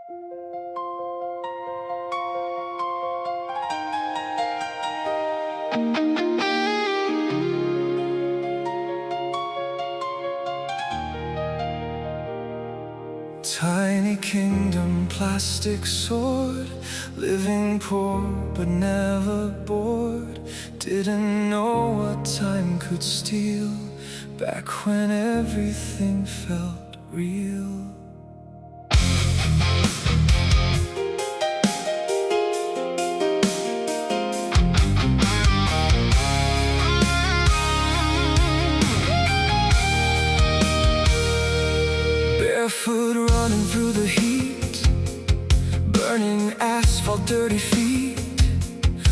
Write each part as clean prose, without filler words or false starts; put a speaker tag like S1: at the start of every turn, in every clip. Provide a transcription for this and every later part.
S1: Tiny kingdom, plastic sword, living poor but never bored. Didn't know what time could steal, back when everything felt real. Barefoot running through the heat, burning asphalt, dirty feet.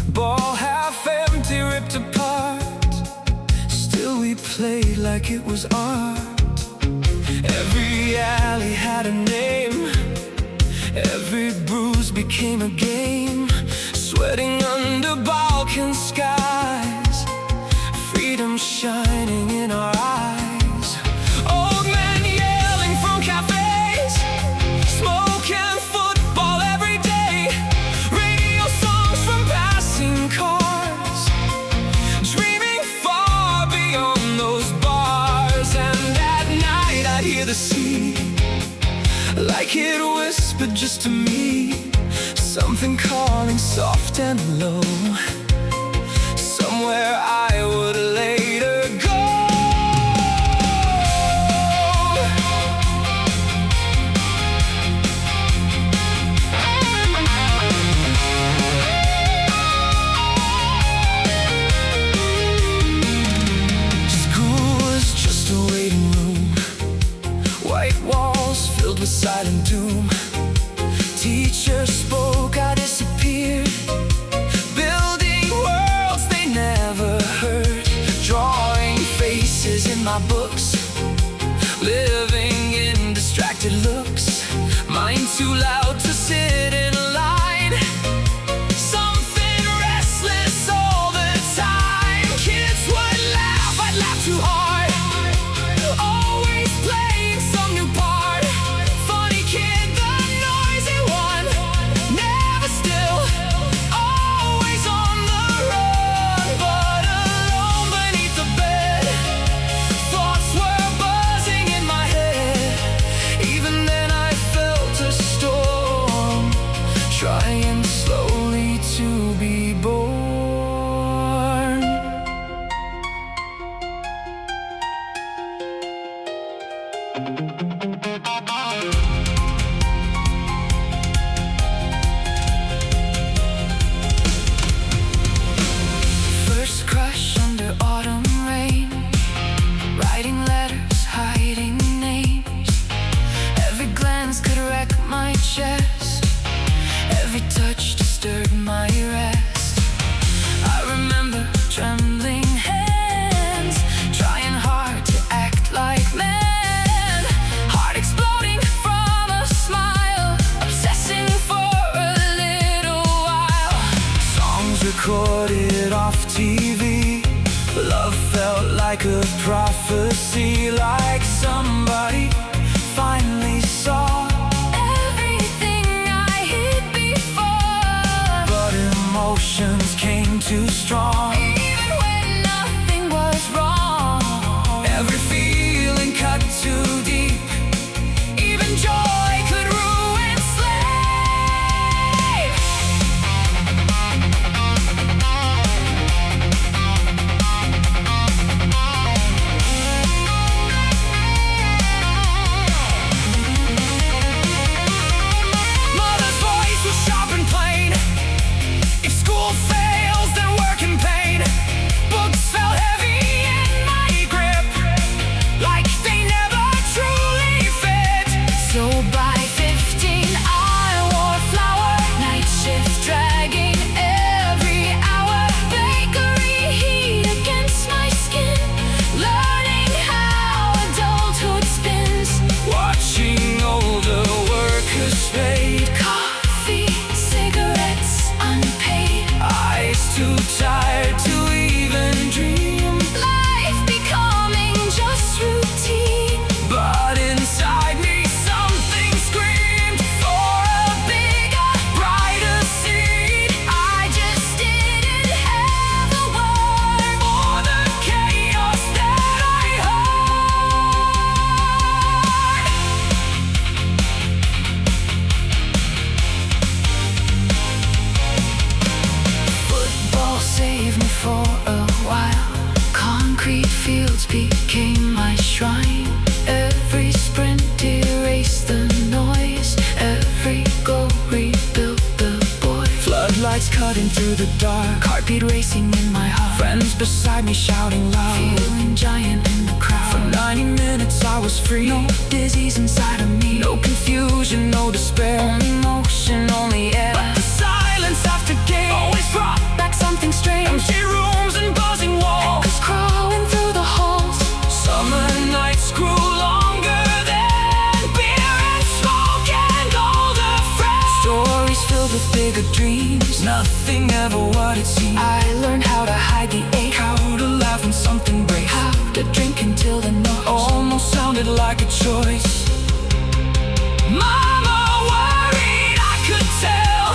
S1: Ball half empty, ripped apart, still we played like it was art. Every alley had a name, every bruise became a game. Sweating under Balkan skies, freedom shining in our eyes. Old men yelling from cafés, smoking football every day. Radio songs from passing cars, dreaming far beyond those bars. And at night I'd hear the sea, like it whispered just to me, something calling soft and low, somewhere I would later go. School was just a waiting room, white walls filled with silent doom. Teacher spoke, I disappeared, building worlds they never heard, drawing faces in my books, living in distracted looks, mind too loud to sit in a line, something restless all the time. Kids would laugh, I'd laugh too hard, always playing some new part. Funny kid, the noisy one, never still, always on the run. But alone beneath the bed, thoughts were buzzing in my head. Even then I felt a storm, trying slowly to be born. First crush under autumn rain, writing letters, hiding names. Every glance could wreck my chest, every touch disturbed my rest. I remember trembling hands, trying hard to act like men, heart exploding from a smile, obsessing for a little while. Songs recorded off TV, love felt like a prophecy, like somebody finally saw everything I hid before. But emotions came too strong, even when nothing was wrong. Every feeling cut too deep, even joy could ruin slave. strutting through the dark, heartbeat racing in my heart, friends beside me shouting loud, feeling giant in the crowd. For 90 minutes I was free, no disease inside of me, no confusion, no despair, only motion, only air. But the silence after gate always brought back something strange, empty rooms and buzzing walls, echoes crawling through the halls. Summer nights grew longer than beer and smoke and all the friends. Stories filled with bigger dreams, nothing ever what it seemed. I learned how to hide the ache, how to laugh when something breaks, how to drink until the noise almost sounded like a choice. Mama worried, I could tell,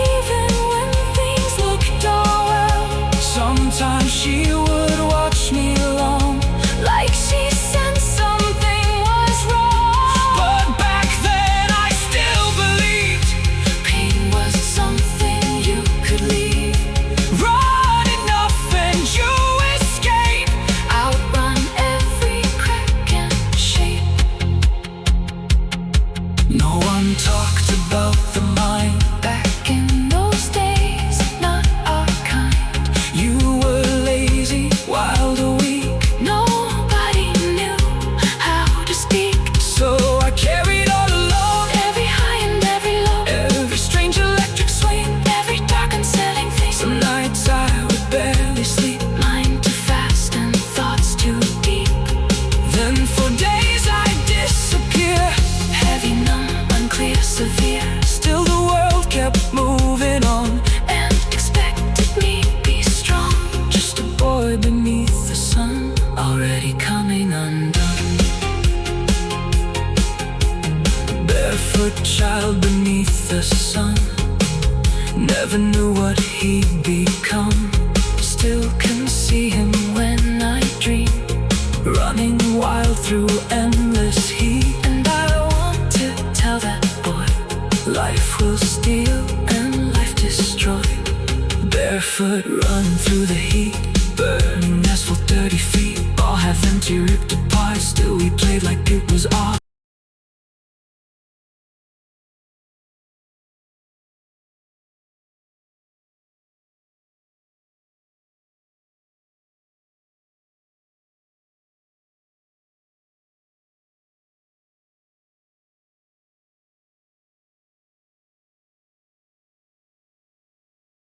S1: even when things looked all well. Sometimes she would watch me alone, like she sensed something was wrong. But back then I still believed pain was something you could leave. Run enough and you escape, outrun every crack and shape. No one talked about the mind back in those days, not our kind. You were lazy, wild or weak, nobody knew how to speak. So I carried all alone, every high and every low, every strange electric swing, every dark unsettling thing. Some nights I would barely sleep, mind too fast and thoughts too deep. Then for days I'd disappear, heavy, numb, unclear, severe. Still the world kept moving on and expected me be strong. Just a boy beneath the sun, already coming undone. Barefoot child beneath the sun, never knew what he'd become. Still can see him when I dream, running wild through endless heat. And I want to tell that boy, life will steal and life destroy. Barefoot run through the heat.